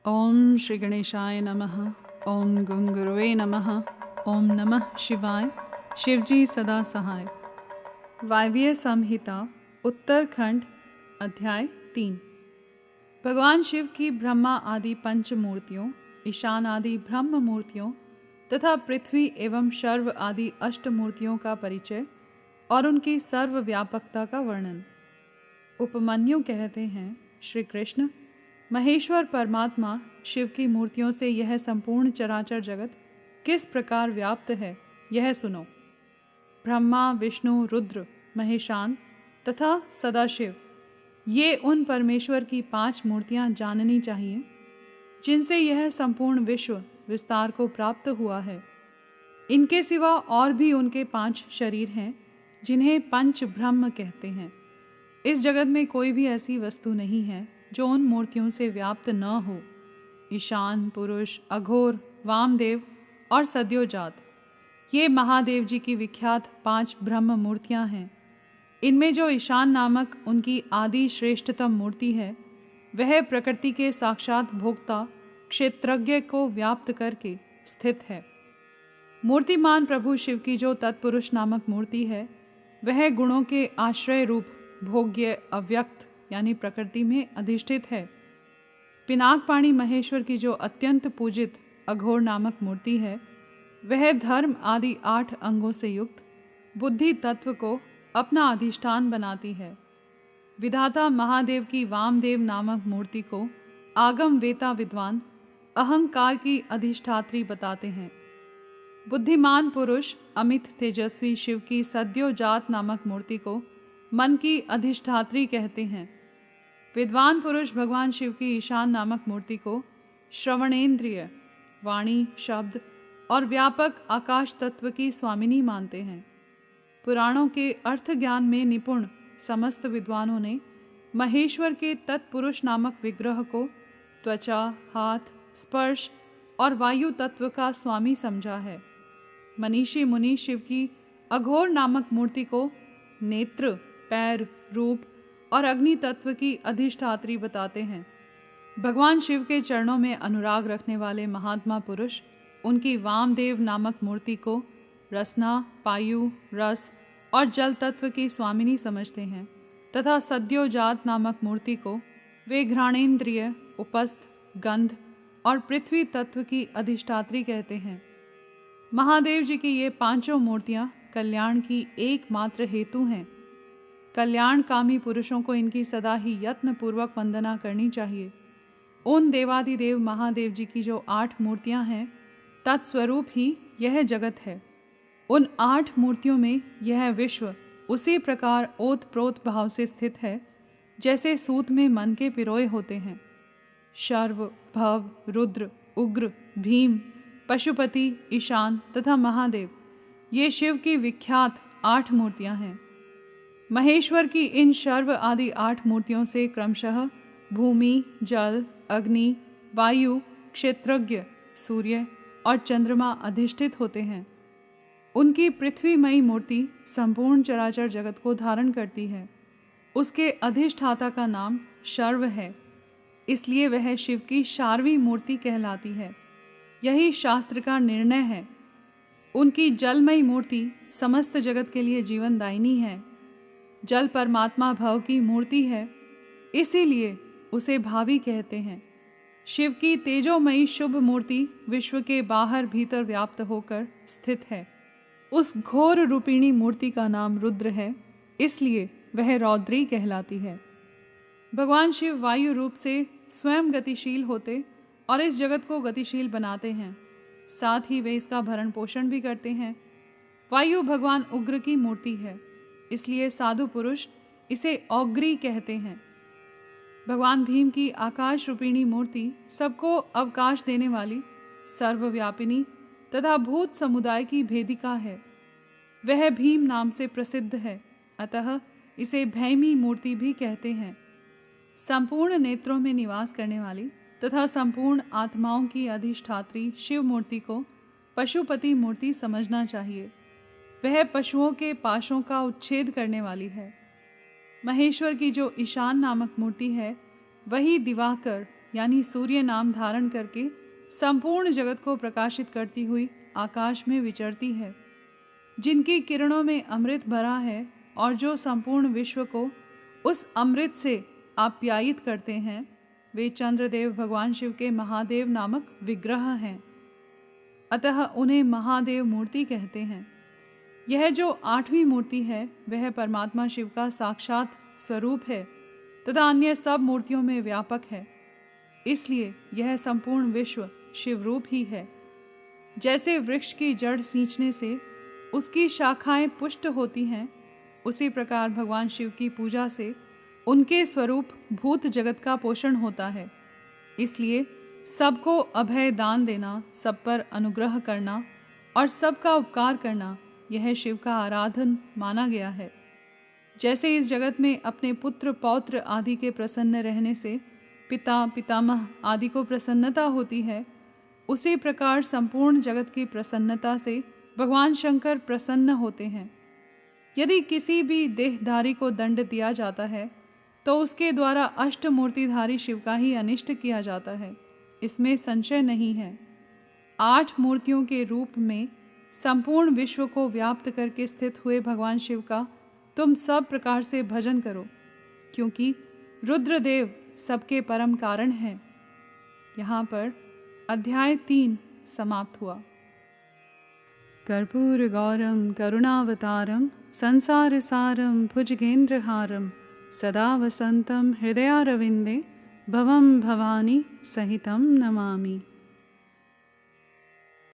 ओम श्री गणेशाय नमः। ओम गुरुवे नमः। ओम नमः शिवाय। शिवजी सदा सहाय। वायव्य संहिता उत्तरखंड अध्याय 3। भगवान शिव की ब्रह्मा आदि पंच मूर्तियों, ईशान आदि ब्रह्म मूर्तियों तथा पृथ्वी एवं शर्व आदि अष्ट मूर्तियों का परिचय और उनकी सर्वव्यापकता का वर्णन। उपमन्यु कहते हैं, श्री कृष्ण महेश्वर परमात्मा शिव की मूर्तियों से यह संपूर्ण चराचर जगत किस प्रकार व्याप्त है, यह सुनो। ब्रह्मा, विष्णु, रुद्र, महेशान तथा सदाशिव, ये उन परमेश्वर की 5 मूर्तियां जाननी चाहिए जिनसे यह संपूर्ण विश्व विस्तार को प्राप्त हुआ है। इनके सिवा और भी उनके 5 शरीर हैं जिन्हें पंच ब्रह्म कहते हैं। इस जगत में कोई भी ऐसी वस्तु नहीं है जो उन मूर्तियों से व्याप्त न हो। ईशान, पुरुष, अघोर, वामदेव और सद्योजात, ये महादेव जी की विख्यात 5 ब्रह्म मूर्तियां हैं। इनमें जो ईशान नामक उनकी आदि श्रेष्ठतम मूर्ति है, वह प्रकृति के साक्षात भोक्ता क्षेत्रज्ञ को व्याप्त करके स्थित है। मूर्तिमान प्रभु शिव की जो तत्पुरुष नामक मूर्ति है, वह गुणों के आश्रय रूप भोग्य अव्यक्त यानी प्रकृति में अधिष्ठित है। पिनाकपाणी महेश्वर की जो अत्यंत पूजित अघोर नामक मूर्ति है, वह धर्म आदि 8 अंगों से युक्त बुद्धि तत्व को अपना अधिष्ठान बनाती है। विधाता महादेव की वामदेव नामक मूर्ति को आगम वेता विद्वान अहंकार की अधिष्ठात्री बताते हैं। बुद्धिमान पुरुष अमित तेजस्वी शिव की सद्योजात नामक मूर्ति को मन की अधिष्ठात्री कहते हैं। विद्वान पुरुष भगवान शिव की ईशान नामक मूर्ति को श्रवणेन्द्रिय, वाणी, शब्द और व्यापक आकाश तत्व की स्वामिनी मानते हैं। पुराणों के अर्थ ज्ञान में निपुण समस्त विद्वानों ने महेश्वर के तत्पुरुष नामक विग्रह को त्वचा, हाथ, स्पर्श और वायु तत्व का स्वामी समझा है। मनीषी मुनि शिव की अघोर नामक मूर्ति को नेत्र, पैर, रूप और अग्नि तत्व की अधिष्ठात्री बताते हैं। भगवान शिव के चरणों में अनुराग रखने वाले महात्मा पुरुष उनकी वामदेव नामक मूर्ति को रसना, पायु, रस और जल तत्व की स्वामिनी समझते हैं तथा सद्योजात नामक मूर्ति को वे घ्राणेन्द्रिय, उपस्थ, गंध और पृथ्वी तत्व की अधिष्ठात्री कहते हैं। महादेव जी की ये 5 मूर्तियां कल्याण की एकमात्र हेतु हैं। कल्याणकामी पुरुषों को इनकी सदा ही यत्न पूर्वक वंदना करनी चाहिए। उन देवादिदेव महादेव जी की जो 8 मूर्तियां हैं, तत्स्वरूप ही यह जगत है। उन 8 मूर्तियों में यह विश्व उसी प्रकार ओत प्रोत भाव से स्थित है जैसे सूत में मन के पिरोए होते हैं। शर्व, भव, रुद्र, उग्र, भीम, पशुपति, ईशान तथा महादेव, ये शिव की विख्यात 8 मूर्तियां हैं। महेश्वर की इन शर्व आदि 8 मूर्तियों से क्रमशः भूमि, जल, अग्नि, वायु, क्षेत्रज्ञ, सूर्य और चंद्रमा अधिष्ठित होते हैं। उनकी पृथ्वीमयी मूर्ति संपूर्ण चराचर जगत को धारण करती है। उसके अधिष्ठाता का नाम शर्व है, इसलिए वह शिव की शार्वी मूर्ति कहलाती है। यही शास्त्र का निर्णय है। उनकी जलमयी मूर्ति समस्त जगत के लिए जीवनदायिनी है। जल परमात्मा भव की मूर्ति है, इसीलिए उसे भावी कहते हैं। शिव की तेजोमयी शुभ मूर्ति विश्व के बाहर भीतर व्याप्त होकर स्थित है। उस घोर रूपिणी मूर्ति का नाम रुद्र है, इसलिए वह रौद्री कहलाती है। भगवान शिव वायु रूप से स्वयं गतिशील होते और इस जगत को गतिशील बनाते हैं। साथ ही वे इसका भरण पोषण भी करते हैं। वायु भगवान उग्र की मूर्ति है, इसलिए साधु पुरुष इसे औग्री कहते हैं। भगवान भीम की आकाश रूपिणी मूर्ति सबको अवकाश देने वाली, सर्वव्यापिनी तथा भूत समुदाय की भेदिका है। वह भीम नाम से प्रसिद्ध है, अतः इसे भैमी मूर्ति भी कहते हैं। संपूर्ण नेत्रों में निवास करने वाली तथा संपूर्ण आत्माओं की अधिष्ठात्री शिव मूर्ति को पशुपति मूर्ति समझना चाहिए। वह पशुओं के पाशों का उच्छेद करने वाली है। महेश्वर की जो ईशान नामक मूर्ति है, वही दिवाकर यानी सूर्य नाम धारण करके संपूर्ण जगत को प्रकाशित करती हुई आकाश में विचरती है, जिनकी किरणों में अमृत भरा है और जो संपूर्ण विश्व को उस अमृत से आप्यायित करते हैं, वे चंद्रदेव भगवान शिव के महादेव नामक विग्रह हैं। अतः उन्हें महादेव मूर्ति कहते हैं। यह जो 8वीं मूर्ति है वह परमात्मा शिव का साक्षात स्वरूप है तथा अन्य सब मूर्तियों में व्यापक है, इसलिए यह संपूर्ण विश्व शिव रूप ही है। जैसे वृक्ष की जड़ सींचने से उसकी शाखाएं पुष्ट होती हैं, उसी प्रकार भगवान शिव की पूजा से उनके स्वरूप भूत जगत का पोषण होता है। इसलिए सबको अभय दान देना, सब पर अनुग्रह करना और सबका उपकार करना, यह शिव का आराधन माना गया है। जैसे इस जगत में अपने पुत्र पौत्र आदि के प्रसन्न रहने से पिता पितामह आदि को प्रसन्नता होती है, उसी प्रकार संपूर्ण जगत की प्रसन्नता से भगवान शंकर प्रसन्न होते हैं। यदि किसी भी देहधारी को दंड दिया जाता है तो उसके द्वारा अष्टमूर्तिधारी शिव का ही अनिष्ट किया जाता है, इसमें संशय नहीं है। 8 मूर्तियों के रूप में संपूर्ण विश्व को व्याप्त करके स्थित हुए भगवान शिव का तुम सब प्रकार से भजन करो, क्योंकि रुद्रदेव सबके परम कारण हैं। यहाँ पर अध्याय 3 समाप्त हुआ। कर्पूर गौरम करुणावतारम संसार सारम भुजगेंद्रहारम सदा वसंतम हृदयारविंदे भवम भवानी सहितं नमामि।